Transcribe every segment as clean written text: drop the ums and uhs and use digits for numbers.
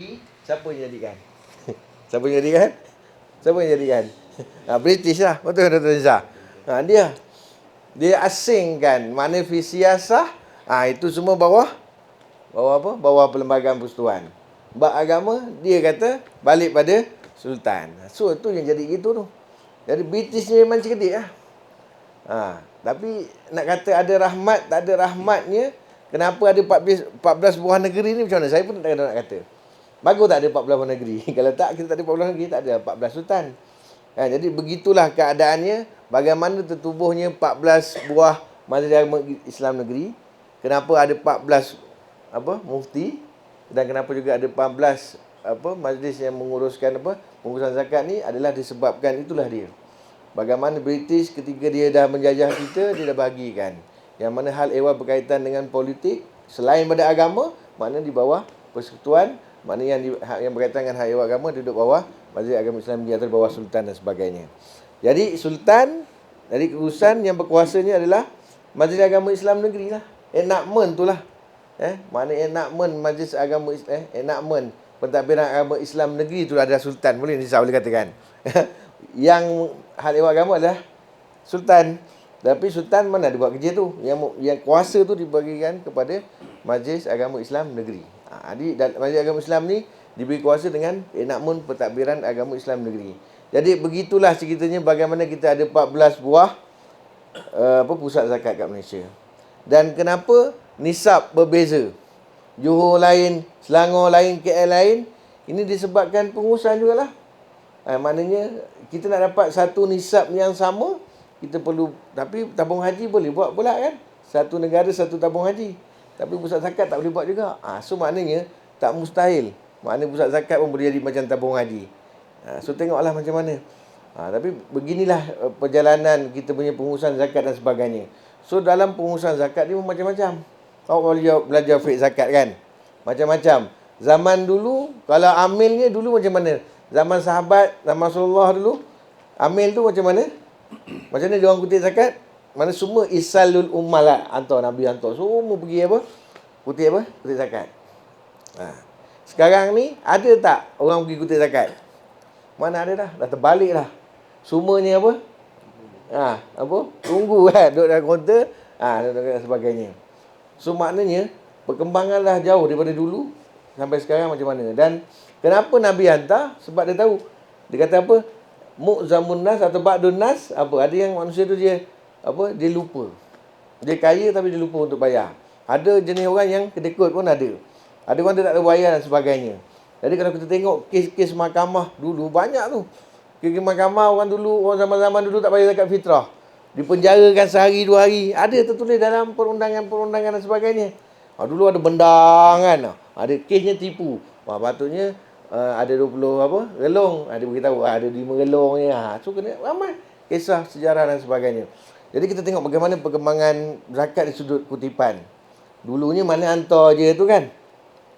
Siapa yang jadikan? Siapa yang jadikan? Siapa yang jadikan? British lah. Betul Dr. Nizar. Dia asingkan mana fisiasah. Itu semua bawah apa? Bawah Perlembagaan Persekutuan. Bab agama, dia kata balik pada Sultan. So, tu yang jadi gitu tu. Jadi British ni memang cerdik lah. Tapi nak kata ada rahmat, tak ada rahmatnya. Kenapa ada 14 buah negeri ni macam mana? Saya pun tak nak kata. Bagus tak ada 14 buah negeri. Kalau tak, kita tak ada 14 negeri, tak ada 14 sultan. Jadi begitulah keadaannya. Bagaimana tertubuhnya 14 buah Majlis Agama Islam Negeri. Kenapa ada 14 mufti. Dan kenapa juga ada 14 majlis yang menguruskan pengurusan zakat ni adalah disebabkan itulah dia. Bagaimana British ketika dia dah menjajah kita, dia dah bagikan. Yang mana hal ehwal berkaitan dengan politik, selain pada agama, makna di bawah persekutuan, mana yang berkaitan dengan hak ehwal agama duduk bawah Majlis Agama Islam Negeri atau bawah sultan dan sebagainya. Jadi sultan dari keurusan yang berkuasanya adalah Majlis Agama Islam Negeri lah. Enakmen tu lah. Mana enakmen Majlis Agama enakmen pentadbiran agama Islam Negeri tu adalah sultan. Boleh boleh katakan. Yang hal ehwal agama adalah sultan. Tapi sultan mana ada buat kerja tu? Yang kuasa tu dibagikan kepada Majlis Agama Islam Negeri. Jadi Majlis Agama Islam ni diberi kuasa dengan enakmen pentadbiran agama Islam Negeri. Jadi begitulah ceritanya bagaimana kita ada 14 buah pusat zakat kat Malaysia. Dan kenapa nisab berbeza? Johor lain, Selangor lain, KL lain. Ini disebabkan pengurusan jugalah. Maknanya kita nak dapat satu nisab yang sama, kita perlu, tapi tabung haji boleh buat pula kan? Satu negara satu tabung haji. Tapi pusat zakat tak boleh buat juga. So maknanya tak mustahil. Maknanya pusat zakat pun boleh jadi macam tabung haji. So tengoklah macam mana. Tapi beginilah perjalanan kita punya pengurusan zakat dan sebagainya. So dalam pengurusan zakat ni macam-macam. Kau belajar fiqh zakat kan? Macam-macam. Zaman dulu, kalau amilnya dulu macam mana? Zaman sahabat, zaman Rasulullah dulu, amil tu macam mana? Macam mana dia orang kutip zakat? Mana semua isalul ummal lah. Nabi hantar. Semua pergi kutip Kutip zakat. Sekarang ni, ada tak orang pergi kutip zakat? Mana ada dah? Dah terbalik dah. Semuanya tunggu kan. Duduk dalam kaunter. Dan sebagainya. So maknanya, perkembangan dah jauh daripada dulu sampai sekarang macam mana. Dan kenapa Nabi hantar? Sebab dia tahu. Dia kata apa? Mu'zamun nas atau ba'dun nas. Ada yang manusia tu dia lupa. Dia kaya tapi dia lupa untuk bayar. Ada jenis orang yang kedekut pun ada. Ada orang dia tak ada bayar dan sebagainya. Jadi kalau kita tengok kes-kes mahkamah dulu, banyak tu. Kes mahkamah orang zaman-zaman dulu tak bayar zakat fitrah. Dipenjarakan sehari, 2 hari. Ada tertulis dalam perundangan-perundangan dan sebagainya. Dulu ada bendang kan. Ada kesnya tipu. Patutnya ada 20 relong. Ada beritahu ada 5 relong ni. So kena ramai kisah sejarah dan sebagainya. Jadi kita tengok bagaimana perkembangan zakat di sudut kutipan. Dulunya mana hantar je tu kan.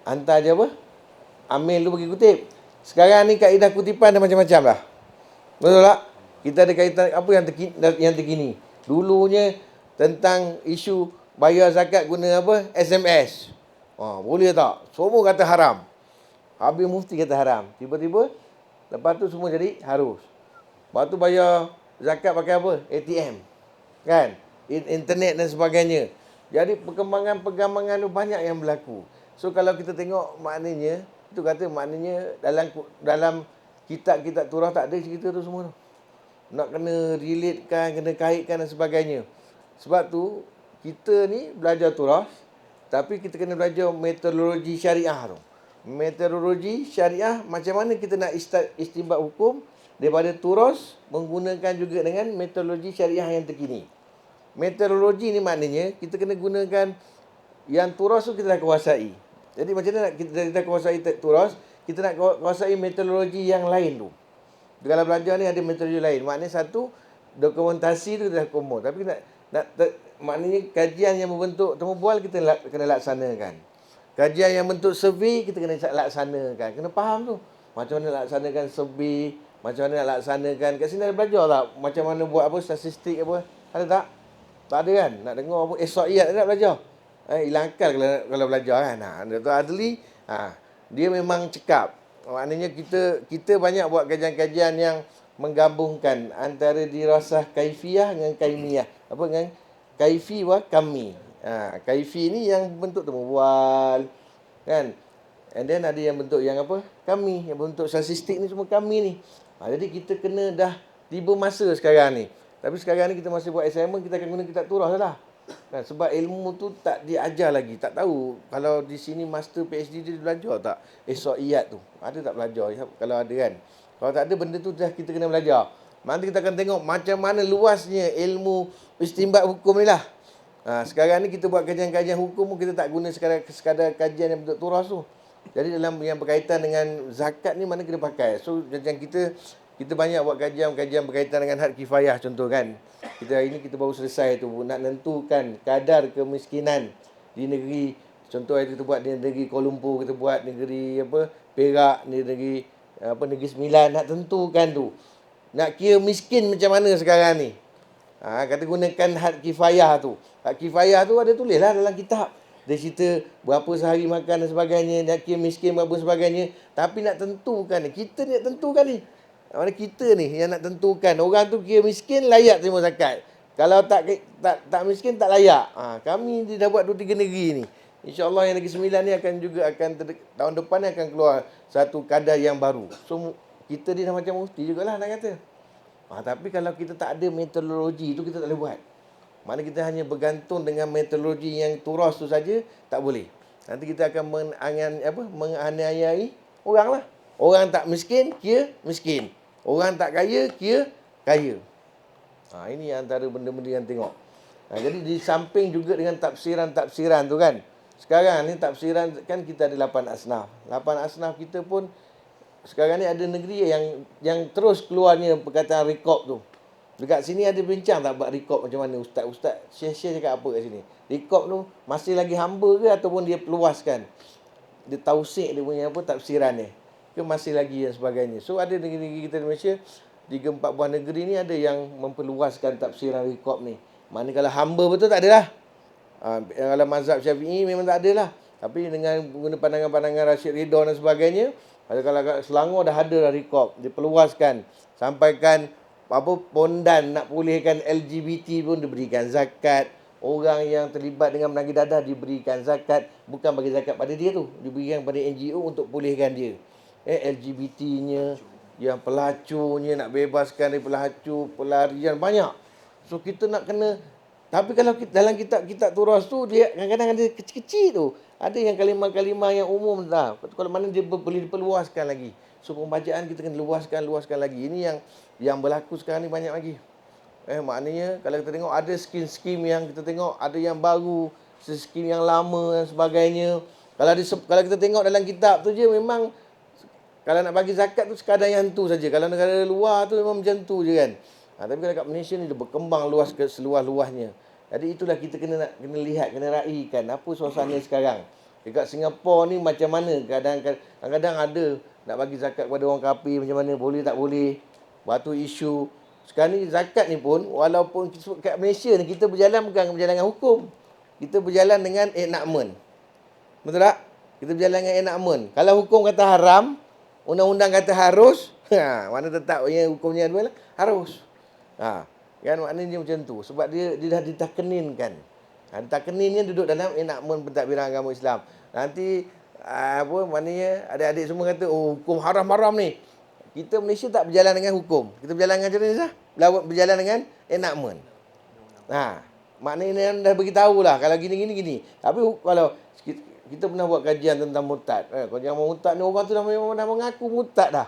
Hantar je amil tu pergi kutip. Sekarang ni kaedah kutipan dah macam-macam lah. Betul tak? Kita ada kaitan apa yang terkini. Dulunya tentang isu bayar zakat guna SMS. Boleh tak? Semua kata haram. Habis mufti kata haram. Tiba-tiba lepas tu semua jadi harus. Lepas tu bayar zakat pakai ATM. Kan? Internet dan sebagainya. Jadi perkembangan tu banyak yang berlaku. So kalau kita tengok maknanya, itu kata maknanya dalam kitab-kitab turah tak ada cerita tu semua tu. Nak kena relatekan, kena kaitkan dan sebagainya. Sebab tu kita ni belajar turah, tapi kita kena belajar metodologi syariah tu. Metodologi syariah macam mana kita nak istinbat hukum daripada turas menggunakan juga dengan metodologi syariah yang terkini. Metodologi ni maknanya kita kena gunakan yang turas tu kita dah kuasai. Jadi macam mana nak kita dah kuasai turas, kita nak kuasai metodologi yang lain tu. Kalau belajar ni ada metodologi lain. Maknanya satu, dokumentasi tu dah komod. Tapi maknanya kajian yang membentuk temu bual kita kena laksanakan. Kajian yang bentuk survey kita kena laksanakan. Kena faham tu. Macam mana laksanakan survey, macam mana nak laksanakan. Kat sini ada belajar tak? Macam mana buat statistik Ada tak? Tak ada kan? Nak dengar ihsaiyat tak belajar? Hilang akal kalau belajar kan. Dr. Adli dia memang cekap. Maknanya kita banyak buat kajian-kajian yang menggabungkan antara dirasah kaifiyah dengan kaimiyah. Apa dengan kaifi wa kami. Kaifi ni yang bentuk temubual, kan? And then ada yang bentuk yang apa? Kami, yang bentuk statistik ni semua kami ni. Jadi kita kena dah tiba masa sekarang ni. Tapi sekarang ni kita masih buat assignment, kita akan guna kitab turah lah. Kan? Sebab ilmu tu tak diajar lagi. Tak tahu kalau di sini master PhD dia belajar tak ihsaiyat tu. Ada tak belajar? Kalau ada kan. Kalau tak ada benda tu dah kita kena belajar. Nanti kita akan tengok macam mana luasnya ilmu istinbat hukum ni lah. Sekarang ni kita buat kajian-kajian hukum pun kita tak guna sekadar kajian yang bentuk turah tu. Jadi dalam yang berkaitan dengan zakat ni mana kita pakai. So macam kita banyak buat kajian berkaitan dengan had kifayah contoh kan. Hari ni kita baru selesai tu nak nentukan kadar kemiskinan di negeri. Contoh yang kita buat di negeri Kuala Lumpur, kita buat negeri Perak, negeri Negeri Sembilan, nak tentukan tu. Nak kira miskin macam mana sekarang ni. Kata gunakan had kifayah tu. Had kifayah tu ada tulis lah dalam kitab. Dia cerita berapa sehari makan dan sebagainya, nak kira miskin berapa sebagainya. Tapi nak tentukan ni, kita ni nak tentukan ni. Mana kita ni yang nak tentukan. Orang tu kira miskin, layak terima zakat. Kalau tak miskin, tak layak. Kami dah buat 2-3 negeri ni. InsyaAllah yang Negeri Sembilan ni tahun depan ni akan keluar satu kadar yang baru. So, kita ni dah macam mufti jugalah nak kata. Tapi kalau kita tak ada metodologi tu, kita tak boleh buat. Mana kita hanya bergantung dengan metodologi yang turas tu saja, tak boleh. Nanti kita akan menganiayai orang lah. Orang tak miskin, kira miskin. Orang tak kaya, kira kaya. Ini antara benda-benda yang tengok. Jadi di samping juga dengan tafsiran-tafsiran tu kan. Sekarang ni tafsiran kan kita ada 8 asnaf. 8 asnaf kita pun sekarang ni ada negeri yang terus keluarnya perkataan rikob tu. Dekat sini ada bincang tak buat rikob macam mana ustaz-ustaz? Syekh-syekh cakap apa kat sini? Rikob tu masih lagi hamba ke ataupun dia peluaskan? Dia tausik dia punya tafsiran ni. Ke masih lagi dan sebagainya. So ada negeri-negeri kita di Malaysia, 3-4 buah negeri ni ada yang memperluaskan tafsiran rikob ni. Mana kalau hamba betul tak adalah. Kalau mazhab Syafi'i memang tak adalah. Tapi dengan guna pandangan-pandangan Rashid Ridha dan sebagainya, kalau Selangor dah ada rikob, diperluaskan. Sampaikan pondan nak pulihkan LGBT pun diberikan zakat. Orang yang terlibat dengan menagih dadah diberikan zakat. Bukan bagi zakat pada dia tu, diberikan pada NGO untuk pulihkan dia. LGBT-nya, yang pelacurnya, nak bebaskan dari pelacur, pelarian, banyak. So kita nak kena. Tapi kalau dalam kitab turas tu, dia kadang-kadang ada kecil-kecil tu. Ada yang kalimah-kalimah yang umum dah. Kalau mana dia boleh diperluaskan lagi. So pembacaan kita kena luaskan lagi. Ini yang berlaku sekarang ni banyak lagi. Maknanya kalau kita tengok ada skim-skim yang kita tengok, ada yang baru, skim yang lama dan sebagainya. Kalau kita tengok dalam kitab tu je memang kalau nak bagi zakat tu sekadar yang tu saja. Kalau negara luar tu memang macam tu je kan. Tapi kalau kat Malaysia ni dia berkembang luas ke seluas-luasnya. Jadi itulah kita kena lihat, kena raikan apa suasana sekarang. Dekat Singapura ni macam mana? Kadang-kadang ada nak bagi zakat kepada orang kafir macam mana, boleh tak boleh. Batu isu. Sekarang ni zakat ni pun walaupun kat Malaysia ni kita berjalan bukan berjalan dengan hukum. Kita berjalan dengan enactment. Betul tak? Kita berjalan dengan enactment. Kalau hukum kata haram, undang-undang kata harus, mana tetap hukumnya dua lah, harus. Kan maknanya macam tu. Sebab dia dah ditakeninkan. Ditakeninnya duduk dalam enactment pentadbiran agama Islam. Nanti maknanya adik-adik semua kata, hukum haram-haram ni. Kita Malaysia tak berjalan dengan hukum. Kita berjalan dengan macam mana? Berjalan dengan enactment. Maknanya dah beritahu lah kalau gini. Tapi kalau kita pernah buat kajian tentang murtad. Kalau yang murtad ni orang tu dah mengaku murtad dah.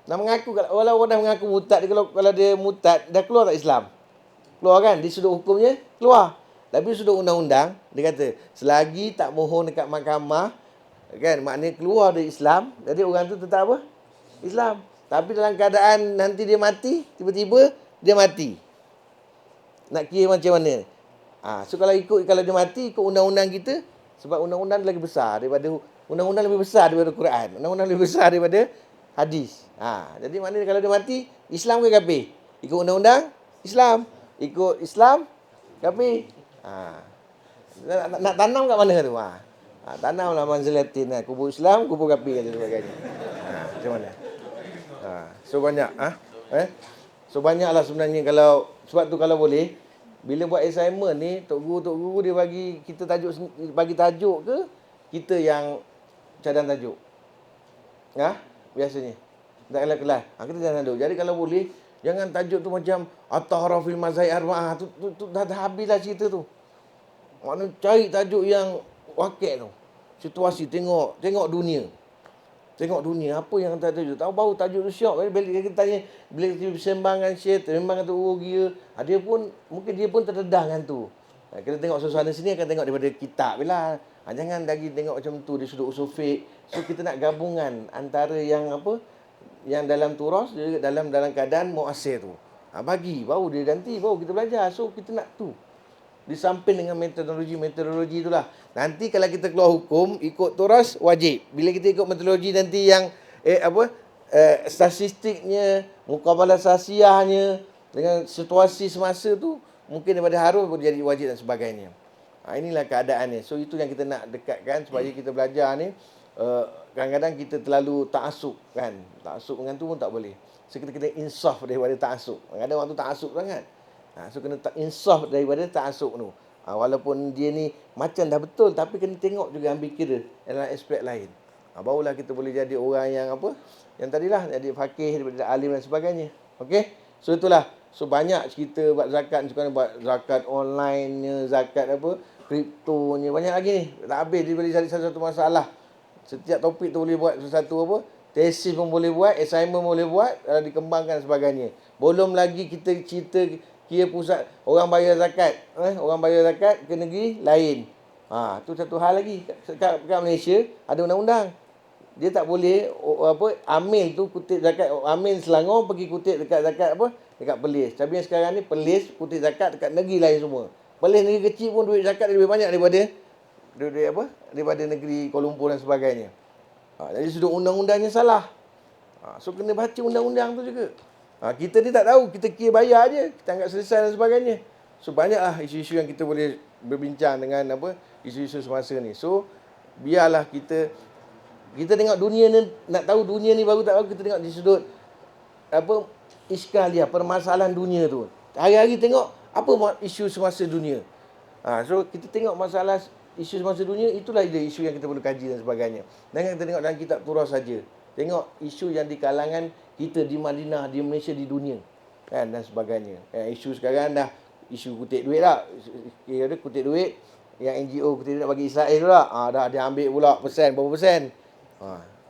Dah mengaku, kalau orang dah mengaku murtad, kalau dia murtad, dah keluar tak Islam? Keluar kan? Di sudut hukumnya, keluar. Tapi sudut undang-undang, dia kata, selagi tak mohon dekat mahkamah, kan, maknanya keluar dari Islam, jadi orang tu tetap apa? Islam. Tapi dalam keadaan nanti dia mati, tiba-tiba dia mati. Nak kira macam mana? So kalau dia mati, ikut undang-undang kita, sebab undang-undang lagi besar daripada, undang-undang lebih besar daripada Quran. Undang-undang lebih besar daripada hadis. Jadi maknanya kalau dia mati, Islam ke kafir? Ikut undang-undang Islam. Ikut Islam, kafir. Nak tanam kat mana tu? Tanamlah manzilatin. Kubur Islam, kubur kafir dan sebagainya. Macam mana? So banyak. So banyaklah sebenarnya kalau, sebab tu kalau boleh, bila buat assignment ni, tok guru dia bagi kita tajuk ke, kita yang cadang tajuk. Biasanya. Tak kelas-kelas. Kita jangan tajuk. Jadi kalau boleh, jangan tajuk tu macam At-Taharah fil Mazahib Arba'ah. Tu dah habislah cerita tu. Maknanya cari tajuk yang wakil tu. Situasi, tengok dunia. Tengok dunia, apa yang tak tajuk. Tahu baru tajuk tu syok. Bila kita tanya, bila kita sembangkan syaitan, sembangkan tu dia, dia pun, mungkin dia pun terdedah dengan tu. Kita tengok suasana sini, akan tengok daripada kitab lah. Jangan lagi tengok macam tu, di sudut usul fiqh. So, kita nak gabungan antara yang apa, yang dalam turas, dalam keadaan muasir tu. Bagi, baru dia nanti, baru kita belajar. So, kita nak tu. Disamping dengan metodologi itulah. Nanti kalau kita keluar hukum, ikut turas, wajib. Bila kita ikut metodologi nanti yang, statistiknya, mukabalah sasiahnya, dengan situasi semasa tu, mungkin daripada harus jadi wajib dan sebagainya. Inilah keadaannya. So, itu yang kita nak dekatkan supaya kita belajar ni. Kadang-kadang kita terlalu ta'asub kan. Ta'asub dengan tu pun tak boleh. So, kita kena insaf daripada ta'asub. Kadang-kadang orang tu ta'asub sangat. So, kena insaf daripada ta'asub tu. Walaupun dia ni macam dah betul, tapi kena tengok juga, ambil kira dalam aspek lain. Barulah kita boleh jadi orang yang apa? Yang tadilah, jadi fakih, daripada alim dan sebagainya. Okey? So, itulah. So, banyak cerita buat zakat. Sekarang buat zakat online-nya, zakat apa? Kriptonya. Banyak lagi ni. Tak habis, dia boleh cari satu-satu masalah. Setiap topik tu boleh buat sesuatu apa? Tesis pun boleh buat, assignment pun boleh buat, dikembangkan sebagainya. Belum lagi kita cerita kira pusat orang bayar zakat, orang bayar zakat ke negeri lain. Tu satu hal lagi. Kat Malaysia ada undang-undang. Dia tak boleh amil tu kutip zakat, amil Selangor pergi kutip dekat zakat apa? Dekat Perlis. Tapi yang sekarang ni Perlis kutip zakat dekat negeri lain semua. Perlis negeri kecil pun duit zakat lebih banyak daripada daripada negeri Kuala Lumpur dan sebagainya. Jadi sudut undang-undangnya salah. So kena baca undang-undang tu juga. Kita ni tak tahu, kita kira bayar je, kita anggap selesai dan sebagainya. So banyaklah isu-isu yang kita boleh berbincang dengan isu-isu semasa ni. So biarlah kita tengok dunia ni, nak tahu dunia ni baru tak tahu, kita tengok di sudut iskaliah, permasalahan dunia tu. Hari-hari tengok apa isu semasa dunia. So kita tengok masalah isu semasa dunia, itulah isu yang kita perlu kaji dan sebagainya. Jangan kita tengok dalam kitab turah saja. Tengok isu yang di kalangan kita di Madinah, di Malaysia, di dunia. Kan, dan sebagainya. Isu sekarang dah isu kutip duit lah. Kutip duit. Yang NGO kutip duit nak bagi Israel pula. Dah dia ambil pula persen, berapa persen.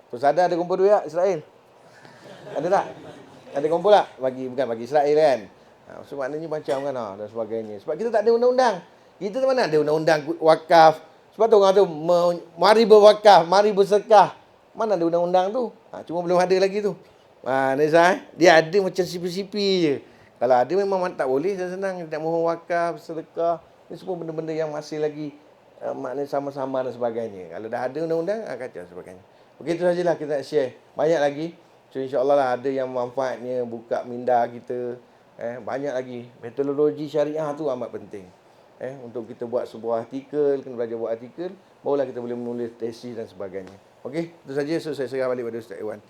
Terus ada kumpul duit tak Israel? Ada tak? Ada kumpul tak? Bukan bagi Israel kan. So maknanya macam kan dan sebagainya. Sebab kita tak ada undang-undang. Kita mana ada undang-undang wakaf. Sebab tu orang tu, mari berwakaf, mari bersedekah. Mana ada undang-undang tu? Cuma belum ada lagi tu. Dia ada macam sipi-sipi je. Kalau ada memang tak boleh, senang. Dia nak mohon wakaf, sedekah. Ini semua benda-benda yang masih lagi maknanya sama-sama dan sebagainya. Kalau dah ada undang-undang, kacau dan sebagainya. Okey, itu sajalah kita nak share. Banyak lagi. So, insyaAllah lah ada yang manfaatnya, buka minda kita. Banyak lagi. Metodologi syariah tu amat penting. Untuk kita buat sebuah artikel, kena belajar buat artikel, barulah kita boleh menulis tesis dan sebagainya. Okey, itu saja. So, saya serah balik pada Ustaz Iwan.